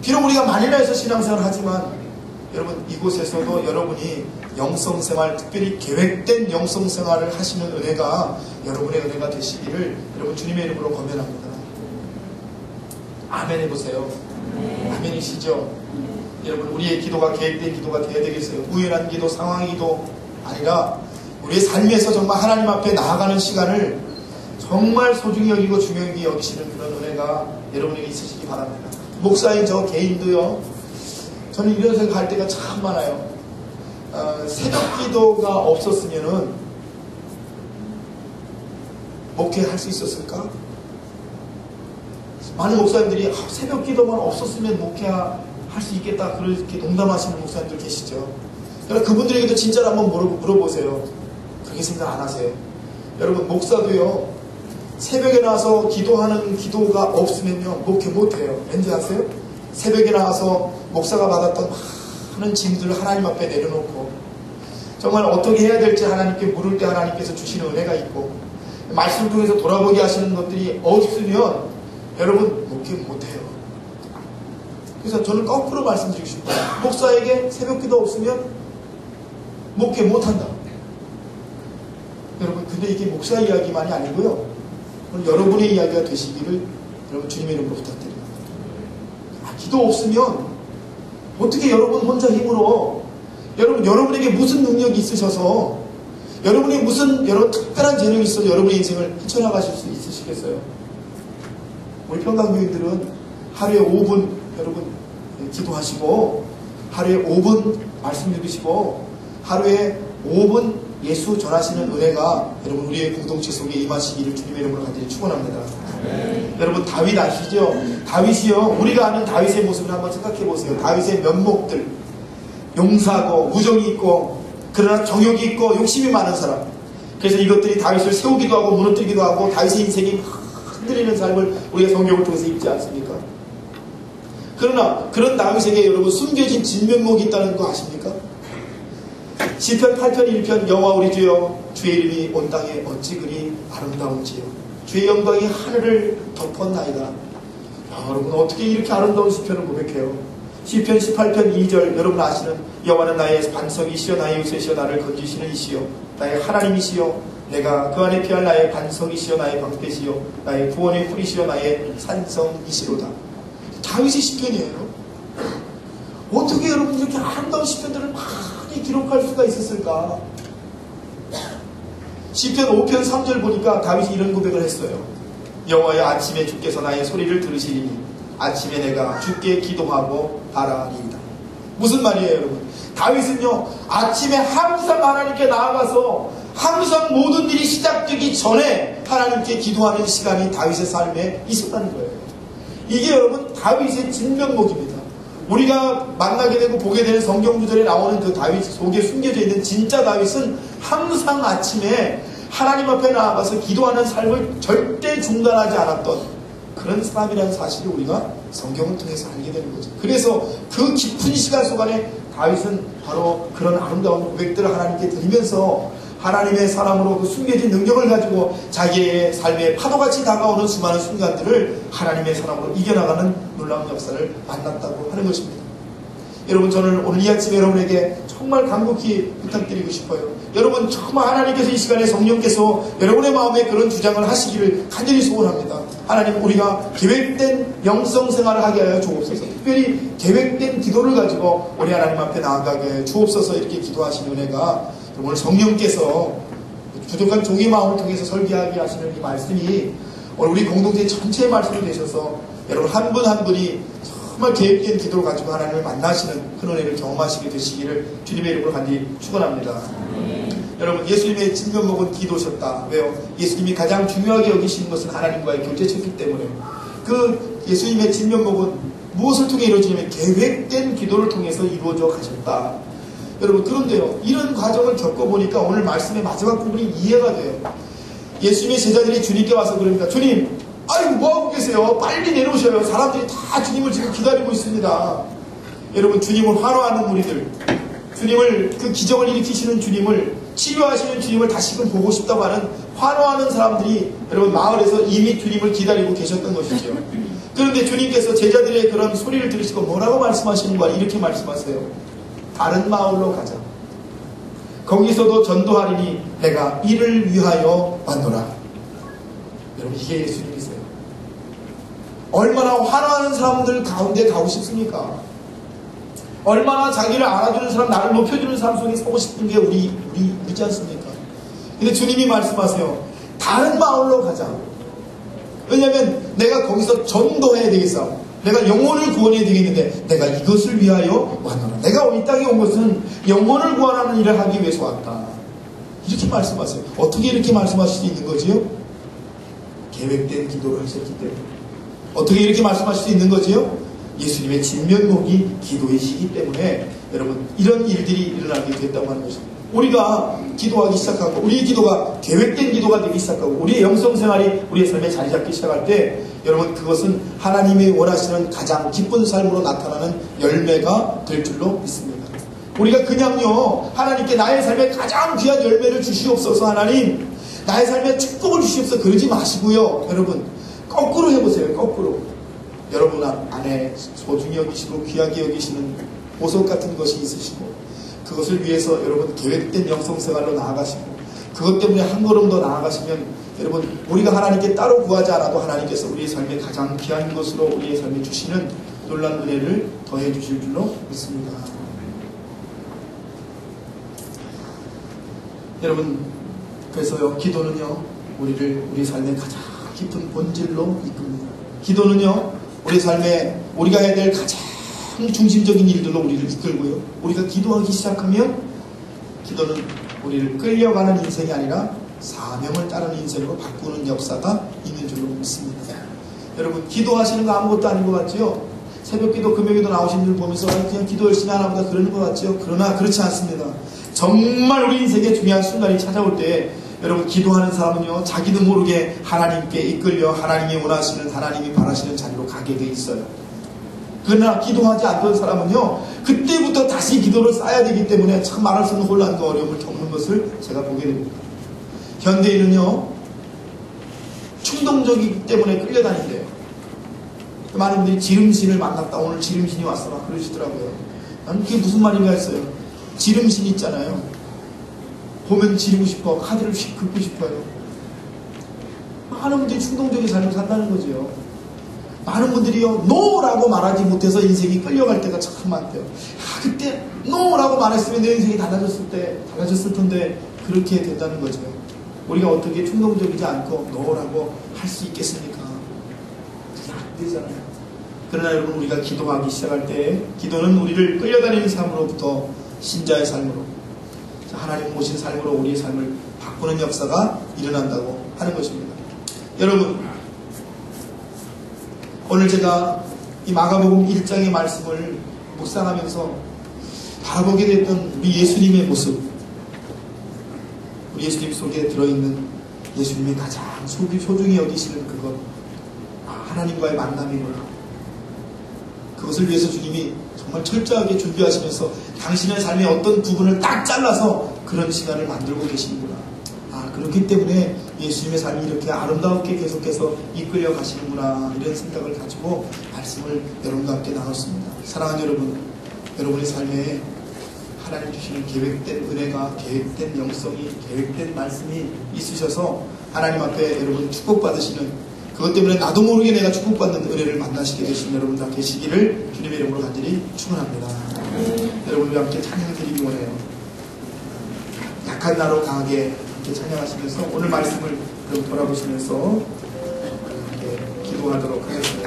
비록 우리가 마닐라에서 신앙생활을 하지만 여러분 이곳에서도 여러분이 영성생활, 특별히 계획된 영성생활을 하시는 은혜가 여러분의 은혜가 되시기를 여러분 주님의 이름으로 권면합니다. 아멘 해보세요. 아멘이시죠? 여러분 우리의 기도가 계획된 기도가 되어야 되겠어요. 우연한 기도, 상황 기도 아니라 우리의 삶에서 정말 하나님 앞에 나아가는 시간을 정말 소중히 여기고 중요하게 여기시는 그런 은혜가 여러분에게 있으시기 바랍니다. 목사인 저 개인도요, 저는 이런 생각할 때가 참 많아요. 새벽 기도가 없었으면은 목회할 수 있었을까? 많은 목사님들이 새벽 기도만 없었으면 목회할 수 있겠다 그렇게 농담하시는 목사님들 계시죠. 그러니까 그분들에게도 진짜로 한번 물어보세요. 그렇게 생각 안 하세요? 여러분 목사도요, 새벽에 나와서 기도하는 기도가 없으면요 목회 못해요. 왠지 아세요? 새벽에 나와서 목사가 받았던 많은 짐들을 하나님 앞에 내려놓고 정말 어떻게 해야 될지 하나님께 물을 때 하나님께서 주시는 은혜가 있고 말씀을 통해서 돌아보게 하시는 것들이 없으면 여러분 목회 못해요. 그래서 저는 거꾸로 말씀드리고 싶어요. 목사에게 새벽 기도 없으면 목회 못한다. 여러분 근데 이게 목사 이야기만이 아니고요, 여러분의 이야기가 되시기를 여러분 주님의 이름으로 부탁드립니다. 기도 없으면 어떻게 여러분 혼자 힘으로 여러분에게 무슨 능력이 있으셔서 여러분이 무슨 여러 특별한 재능이 있어서 여러분의 인생을 헤쳐나가실 수 있으시겠어요? 우리 평강교인들은 하루에 5분 여러분 기도하시고 하루에 5분 말씀 읽으시고 하루에 5분 예수 전하시는 은혜가 여러분 우리의 공동체 속에 임하시기를 주님의 이름으로 간절히 축원합니다. 여러분 다윗 아시죠? 다윗이요, 우리가 아는 다윗의 모습을 한번 생각해 보세요. 다윗의 면목들, 용사고 우정이 있고 그러나 정욕이 있고 욕심이 많은 사람. 그래서 이것들이 다윗을 세우기도 하고 무너뜨리기도 하고 다윗의 인생이 흔들리는 삶을 우리가 성경을 통해서 읽지 않습니까? 그러나 그런 다윗에게 여러분 숨겨진 진면목이 있다는 거 아십니까? 시편 8편 1편 여호와 우리 주여 주의 이름이 온 땅에 어찌 그리 아름다운지요 주의 영광이 하늘을 덮었나이다. 여러분 어떻게 이렇게 아름다운 시편을 고백해요? 시편 18편 2절 여러분 아시는 여호와는 나의 반석이시여 나의 요새시여 나를 건지시는 이시여 나의 하나님이시여 내가 그 안에 피할 나의 반석이시여 나의 방패시여 나의 구원의 뿌리시여 나의 산성이시로다. 다윗의 시편이에요. 어떻게 여러분 이렇게 아름다운 시편들을 많이 기록할 수가 있었을까? 시편 5편 3절 보니까 다윗이 이런 고백을 했어요. 여호와여 아침에 주께서 나의 소리를 들으시리니 아침에 내가 주께 기도하고 바라리이다. 무슨 말이에요 여러분? 다윗은요 아침에 항상 하나님께 나아가서 항상 모든 일이 시작되기 전에 하나님께 기도하는 시간이 다윗의 삶에 있었다는 거예요. 이게 여러분 다윗의 진면목입니다. 우리가 만나게 되고 보게 되는 성경 구절에 나오는 그 다윗 속에 숨겨져 있는 진짜 다윗은 항상 아침에 하나님 앞에 나아가서 기도하는 삶을 절대 중단하지 않았던 그런 사람이라는 사실을 우리가 성경을 통해서 알게 되는 거죠. 그래서 그 깊은 시간 속안에 다윗은 바로 그런 아름다운 고백들을 하나님께 드리면서 하나님의 사람으로 그 숨겨진 능력을 가지고 자기의 삶에 파도같이 다가오는 수많은 순간들을 하나님의 사람으로 이겨나가는 놀라운 역사를 만났다고 하는 것입니다. 여러분 저는 오늘 이 아침에 여러분에게 정말 간곡히 부탁드리고 싶어요. 여러분 정말 하나님께서 이 시간에 성령께서 여러분의 마음에 그런 주장을 하시기를 간절히 소원합니다. 하나님 우리가 계획된 영성생활을 하게 하여 주옵소서. 특별히 계획된 기도를 가지고 우리 하나님 앞에 나아가게 주옵소서. 이렇게 기도하신 은혜가 오늘 성령께서 부족한 종의 마음을 통해서 설계하게 하시는 이 말씀이 오늘 우리 공동체 전체의 말씀이 되셔서 여러분 한 분 한 분이 정말 계획된 기도를 가지고 하나님을 만나시는 그 은혜를 경험하시게 되시기를 주님의 이름으로 간절히 축원합니다. 여러분 예수님의 진면목은 기도셨다. 왜요? 예수님이 가장 중요하게 여기시는 것은 하나님과의 교제였기 때문에 그 예수님의 진면목은 무엇을 통해 이루어지냐면 계획된 기도를 통해서 이루어져 가셨다. 여러분 그런데요 이런 과정을 겪어보니까 오늘 말씀의 마지막 부분이 이해가 돼요. 예수님의 제자들이 주님께 와서 그럽니다. 주님 아이고 뭐하고 계세요? 빨리 내려오셔요. 사람들이 다 주님을 지금 기다리고 있습니다. 여러분 주님을 환호하는 무리들, 주님을 그 기적을 일으키시는 주님을, 치료하시는 주님을 다시금 보고 싶다고 하는 환호하는 사람들이 여러분 마을에서 이미 주님을 기다리고 계셨던 것이죠. 그런데 주님께서 제자들의 그런 소리를 들으시고 뭐라고 말씀하시는 거야? 이렇게 말씀하세요. 다른 마을로 가자. 거기서도 전도하리니 내가 이를 위하여 왔노라. 여러분, 이게 예수님이세요. 얼마나 화나는 사람들 가운데 가고 싶습니까? 얼마나 자기를 알아주는 사람, 나를 높여주는 사람 속에 서고 싶은 게 우리지 않습니까? 근데 주님이 말씀하세요. 다른 마을로 가자. 왜냐하면 내가 거기서 전도해야 되겠어. 내가 영혼을 구원해야 되겠는데 내가 이것을 위하여 왔노라. 내가 이 땅에 온 것은 영혼을 구원하는 일을 하기 위해서 왔다. 이렇게 말씀하세요. 어떻게 이렇게 말씀하실 수 있는 거지요? 계획된 기도를 하셨기 때문에. 어떻게 이렇게 말씀하실 수 있는 거지요? 예수님의 진면목이 기도이시기 때문에 여러분, 이런 일들이 일어나게 됐다고 하는 것입니다. 우리가 기도하기 시작하고 우리의 기도가 계획된 기도가 되기 시작하고 우리의 영성생활이 우리의 삶에 자리 잡기 시작할 때 여러분, 그것은 하나님이 원하시는 가장 기쁜 삶으로 나타나는 열매가 될 줄로 믿습니다. 우리가 그냥요, 하나님께 나의 삶에 가장 귀한 열매를 주시옵소서, 하나님 나의 삶에 축복을 주시옵소서 그러지 마시고요. 여러분, 거꾸로 해보세요. 거꾸로. 여러분 안에 소중히 여기시고 귀하게 여기시는 보석 같은 것이 있으시고 그것을 위해서 여러분 계획된 영성생활로 나아가시고 그것 때문에 한 걸음 더 나아가시면 여러분, 우리가 하나님께 따로 구하지 않아도 하나님께서 우리의 삶에 가장 귀한 것으로 우리의 삶에 주시는 놀라운 은혜를 더해 주실 줄로 믿습니다. 여러분, 그래서요, 기도는요, 우리 삶의 가장 깊은 본질로 이끕니다. 기도는요, 우리 삶에 우리가 해야 될 가장 중심적인 일들로 우리를 이끌고요. 우리가 기도하기 시작하면 기도는 우리를 끌려가는 인생이 아니라 사명을 따르는 인생으로 바꾸는 역사가 있는 줄로 믿습니다. 여러분, 기도하시는 거 아무것도 아닌 것 같죠? 새벽기도, 금요기도 나오신 분 보면서 그냥 기도 열심히 하나 보다 그러는 것 같죠? 그러나 그렇지 않습니다. 정말 우리 인생에 중요한 순간이 찾아올 때 여러분, 기도하는 사람은요, 자기도 모르게 하나님께 이끌려 하나님이 원하시는, 하나님이 바라시는 자리로 가게 돼 있어요. 그러나 기도하지 않던 사람은요, 그때부터 다시 기도를 쌓아야 되기 때문에 참 말할 수 없는 혼란과 어려움을 겪는 것을 제가 보게 됩니다. 현대인은요, 충동적이기 때문에 끌려다닌대요. 많은 분들이 지름신을 만났다, 오늘 지름신이 왔어, 막 그러시더라고요. 나는 그게 무슨 말인가 했어요. 지름신 있잖아요. 보면 지르고 싶어, 카드를 휙 긁고 싶어요. 많은 분들이 충동적인 삶을 산다는 거죠. 많은 분들이요, 노라고 말하지 못해서 인생이 끌려갈 때가 참 많대요. 그때 노라고 말했으면 내 인생이 달라졌을 텐데 그렇게 된다는 거죠. 우리가 어떻게 충동적이지 않고 노라고 할 수 있겠습니까? 그게 안 되잖아요. 그러나 여러분, 우리가 기도하기 시작할 때 기도는 우리를 끌려다니는 삶으로부터 신자의 삶으로, 하나님 모신 삶으로 우리의 삶을 바꾸는 역사가 일어난다고 하는 것입니다. 여러분, 오늘 제가 이 마가복음 1장의 말씀을 묵상하면서 바라보게 됐던 우리 예수님의 모습, 우리 예수님 속에 들어있는 예수님의 가장 소중히 여기시는 그것, 하나님과의 만남이구나. 그것을 위해서 주님이 정말 철저하게 준비하시면서 당신의 삶의 어떤 부분을 딱 잘라서 그런 시간을 만들고 계시는구나. 그렇기 때문에 예수님의 삶이 이렇게 아름답게 계속해서 이끌려 가시는구나, 이런 생각을 가지고 말씀을 여러분과 함께 나눴습니다. 사랑하는 여러분, 여러분의 삶에 하나님 주시는 계획된 은혜가, 계획된 영성이, 계획된 말씀이 있으셔서 하나님 앞에 여러분 축복받으시는, 그것 때문에 나도 모르게 내가 축복받는 은혜를 만나시게 되신 여러분 다 계시기를 주님의 이름으로 간절히 축원합니다. 여러분과 함께 찬양 드리기 원해요. 약한 나로 강하게 찬양하시면서 오늘 말씀을 돌아보시면서 기도하도록 하겠습니다.